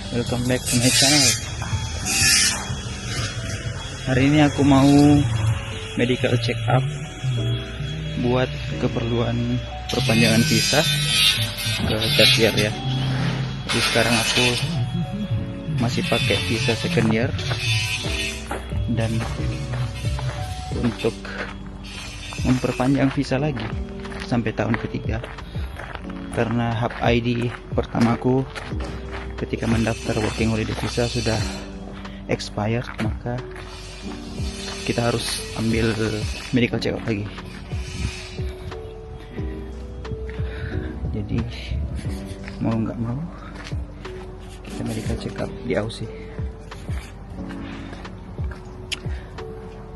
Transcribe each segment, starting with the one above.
Welcome back to my channel. Hari ini aku mau medical check up buat keperluan perpanjangan visa ke third year ya. Jadi sekarang aku masih pakai visa second year, dan untuk memperpanjang visa lagi sampai tahun ketiga, karena hub ID pertamaku ketika mendaftar working holiday visa sudah expired, maka kita harus ambil medical check up lagi. Jadi mau nggak mau kita medical check up di Aussie.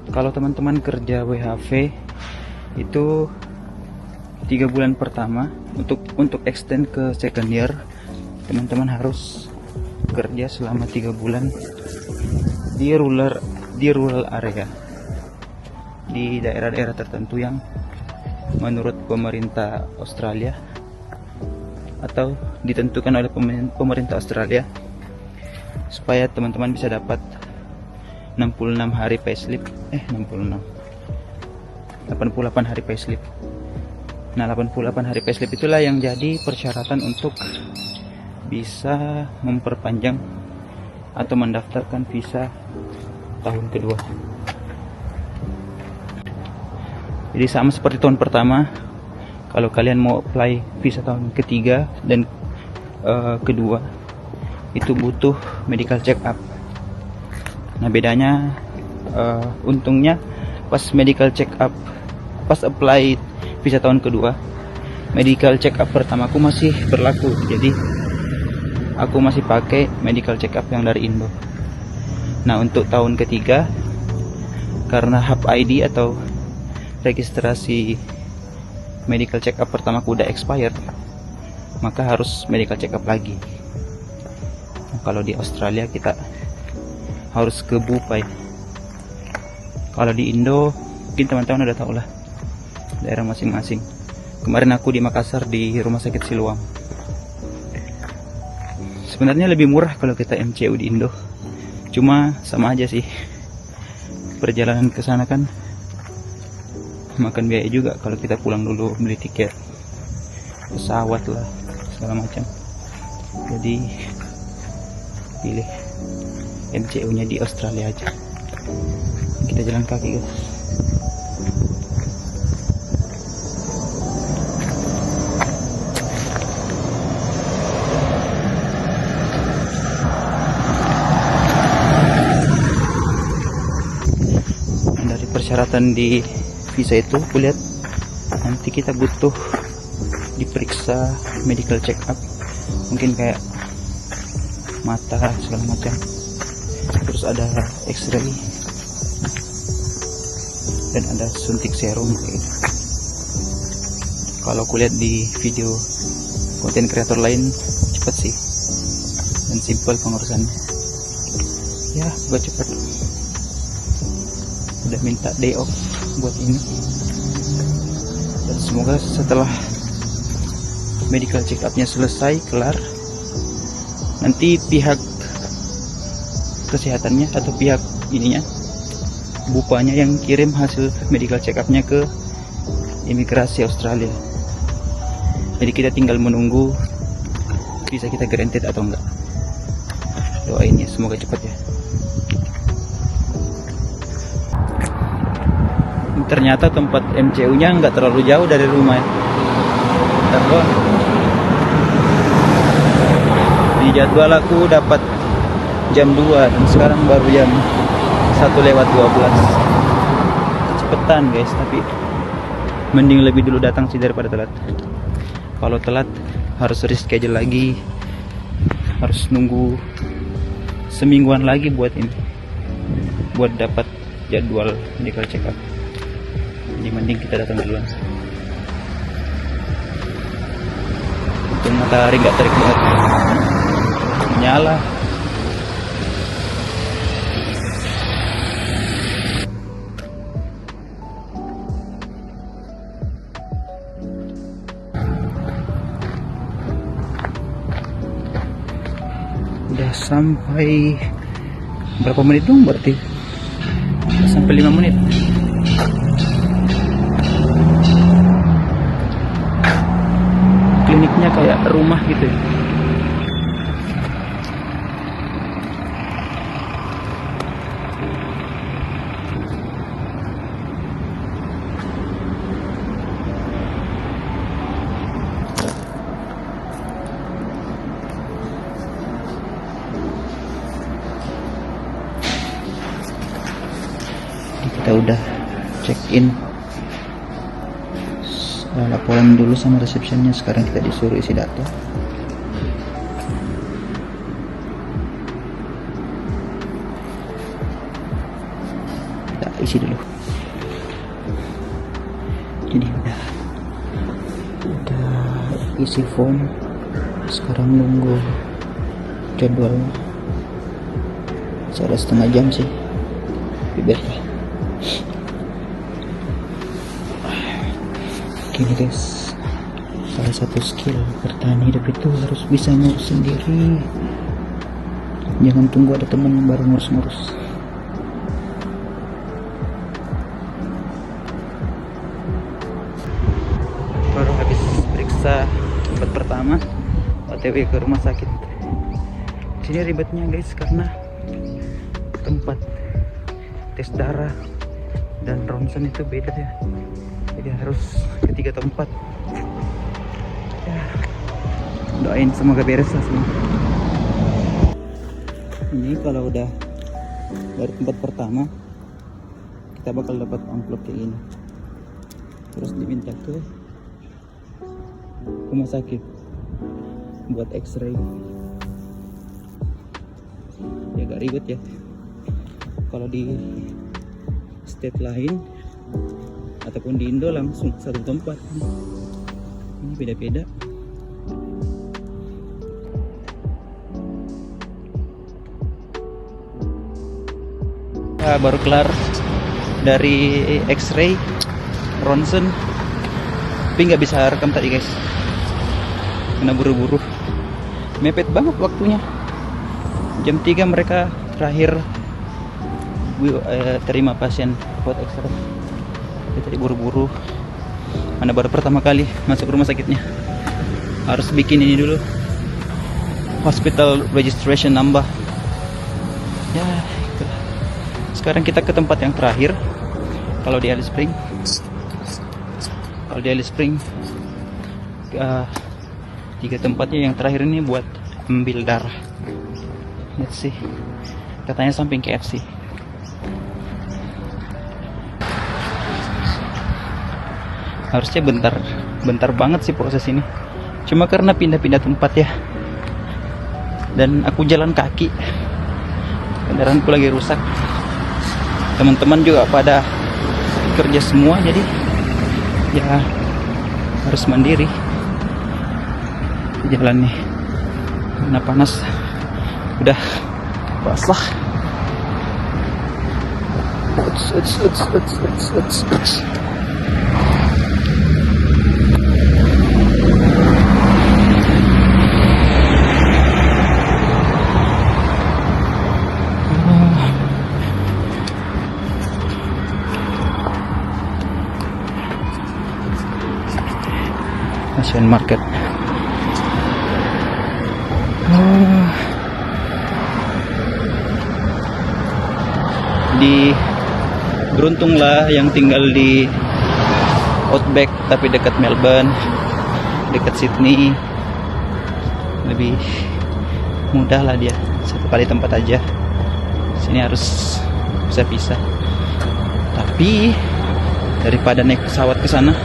Kalau teman-teman kerja WHV itu 3 bulan pertama, untuk extend ke second year, teman-teman harus kerja selama 3 bulan di rural area, di daerah-daerah tertentu yang menurut pemerintah Australia atau ditentukan oleh pemerintah Australia, supaya teman-teman bisa dapat 66 hari payslip 88 hari payslip. Nah, 88 hari payslip itulah yang jadi persyaratan untuk bisa memperpanjang atau mendaftarkan visa tahun kedua. Jadi sama seperti tahun pertama, kalau kalian mau apply visa tahun ketiga dan kedua, itu butuh medical check up. Nah, bedanya untungnya pas medical check up, pas apply visa tahun kedua, medical check up pertamaku masih berlaku. Jadi aku masih pakai medical check up yang dari Indo. Nah, untuk tahun ketiga, karena hub ID atau registrasi medical check up pertamaku udah expired, maka harus medical check up lagi. Nah, kalau di Australia kita harus ke Bupai. Kalau di Indo mungkin teman-teman udah tahu lah daerah masing-masing. Kemarin aku di Makassar di Rumah Sakit Siloam. Sebenarnya lebih murah kalau kita MCU di Indo, cuma sama aja sih, perjalanan ke sana kan makan biaya juga kalau kita pulang dulu beli tiket pesawat lah segala macam. Jadi pilih MCU nya di Australia aja. Kita jalan kaki guys. Persyaratan di visa itu aku lihat nanti kita butuh diperiksa medical check up, mungkin kayak mata segala macam, terus ada X-ray dan ada suntik serum gitu. Kalau aku lihat di video konten kreator lain cepat sih dan simple pengurusannya ya, buat cepat. Udah minta day off buat ini, dan semoga setelah medical check upnya selesai kelar, nanti pihak kesehatannya atau pihak ininya, bupanya, yang kirim hasil medical check upnya ke imigrasi Australia. Jadi kita tinggal menunggu visa kita granted atau enggak. Doain ya, semoga cepat ya. Ternyata tempat MCU nya nggak terlalu jauh dari rumah ya. Di jadwal aku dapat jam 2 dan sekarang baru jam 1:12. Cepetan guys, tapi mending lebih dulu datang sih daripada telat. Kalau telat harus reschedule lagi, harus nunggu semingguan lagi buat ini, buat dapat jadwal medical check up. Jadi mending kita datang duluan. Untung matahari nggak terik banget, menyala. Udah sampai berapa menit dong berarti? Sampai 5 menit. Kliniknya kayak rumah gitu ya. Kita udah check in, laporan dulu sama resepsionnya. Sekarang kita disuruh isi data. Kita isi dulu. Jadi udah isi form. Sekarang nunggu jadwal. Saya ada setengah jam sih. Biar gini guys, salah satu skill bertahan hidup itu harus bisa ngurus sendiri. Jangan tunggu ada teman yang baru ngurus-ngurus. Baru habis periksa tempat pertama, OTW ke rumah sakit. Sini ribetnya guys, karena tempat tes darah dan ronsen itu beda ya. Jadi harus ke 3 tempat ya. Doain semoga beres lah semua. Ini kalau udah dari tempat pertama, kita bakal dapat amplop kayak gini, terus diminta ke rumah sakit buat x-ray. Ya agak ribet ya. Kalau di state lain ataupun di Indo langsung satu tempat. Ini beda-beda. Baru kelar dari X-ray, ronsen, tapi nggak bisa rekam tadi guys, kena buru-buru, mepet banget waktunya. Jam 3 mereka terakhir terima pasien buat X-ray. Tadi buru-buru, mana baru pertama kali masuk rumah sakitnya, harus bikin ini dulu, hospital registration number ya. Itulah. Sekarang kita ke tempat yang terakhir. Kalau di Alice Spring, 3 tempatnya yang terakhir ini buat ambil darah. Let's see, katanya samping KFC. Harusnya bentar banget sih proses ini. Cuma karena pindah-pindah tempat ya, dan aku jalan kaki, kendaraanku lagi rusak. Teman-teman juga pada kerja semua, jadi ya harus mandiri. Jalan nih, mana panas, udah basah. Asian Market. Beruntunglah yang tinggal di Outback, tapi dekat Melbourne, dekat Sydney, lebih mudah lah dia, satu kali tempat aja. Sini harus bisa-bisa. Tapi daripada naik pesawat ke sana,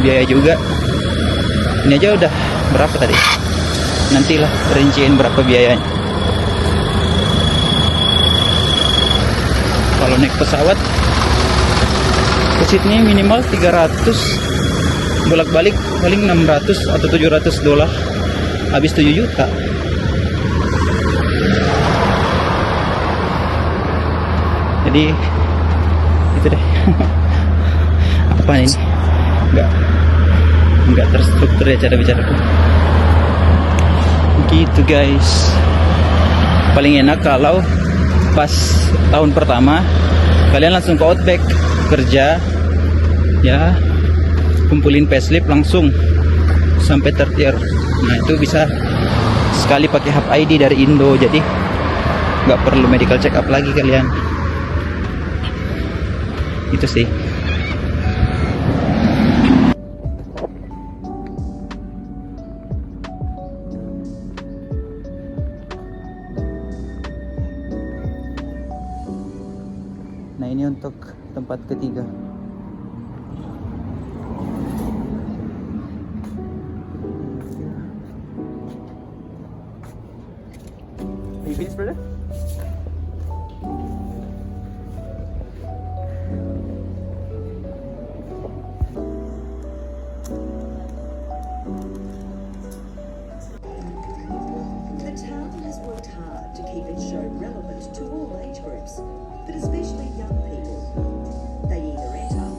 biaya juga. Ini aja udah berapa tadi? Nantilah rinciin berapa biayanya. Kalau naik pesawat ke Sydney minimal 300, bolak-balik paling 600 atau 700 dolar, habis 7 juta. Jadi itu deh. Apa ini? Enggak terstruktur ya cara bicaraku. Gitu guys. paling enak kalau pas tahun pertama kalian langsung ke Outback kerja ya, kumpulin payslip langsung sampai third year. Nah itu bisa sekali pakai hub ID dari Indo, jadi nggak perlu medical check up lagi kalian. Itu sih. Nah ini untuk tempat ketiga. You finished, brother? The town has worked hard to keep its show relevant to all age groups, but especially young people. They either enter.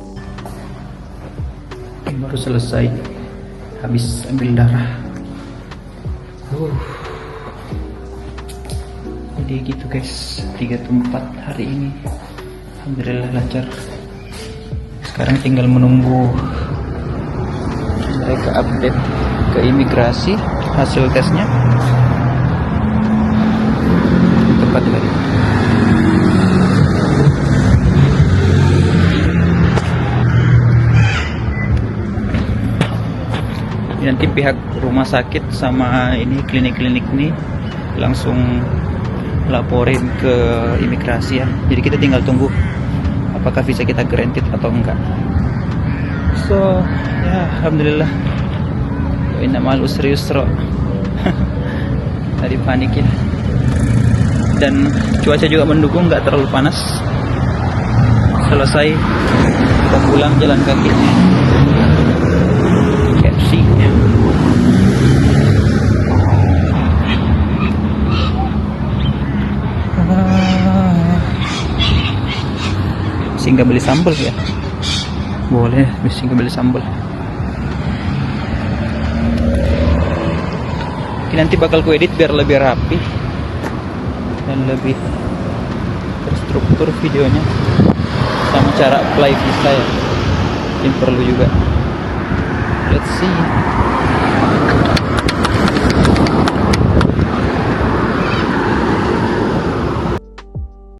Baru selesai, habis ambil darah. Jadi gitu guys, 3 tempat hari ini alhamdulillah lancar. Sekarang tinggal menunggu mereka update ke imigrasi hasil tesnya. Tempat tadi. Nanti pihak rumah sakit sama ini klinik-klinik ini langsung laporin ke imigrasi ya. Jadi kita tinggal tunggu apakah visa kita granted atau enggak. So ya alhamdulillah, inna ma'al usri yusra. Tadi panik ya. Dan cuaca juga mendukung, nggak terlalu panas. Selesai kita pulang jalan kaki. KFC. Sehingga beli sambal ya, boleh sehingga beli sambal. Ini nanti bakal ku edit biar lebih rapi dan lebih terstruktur videonya, sama cara apply visa ya, yang perlu juga. Let's see.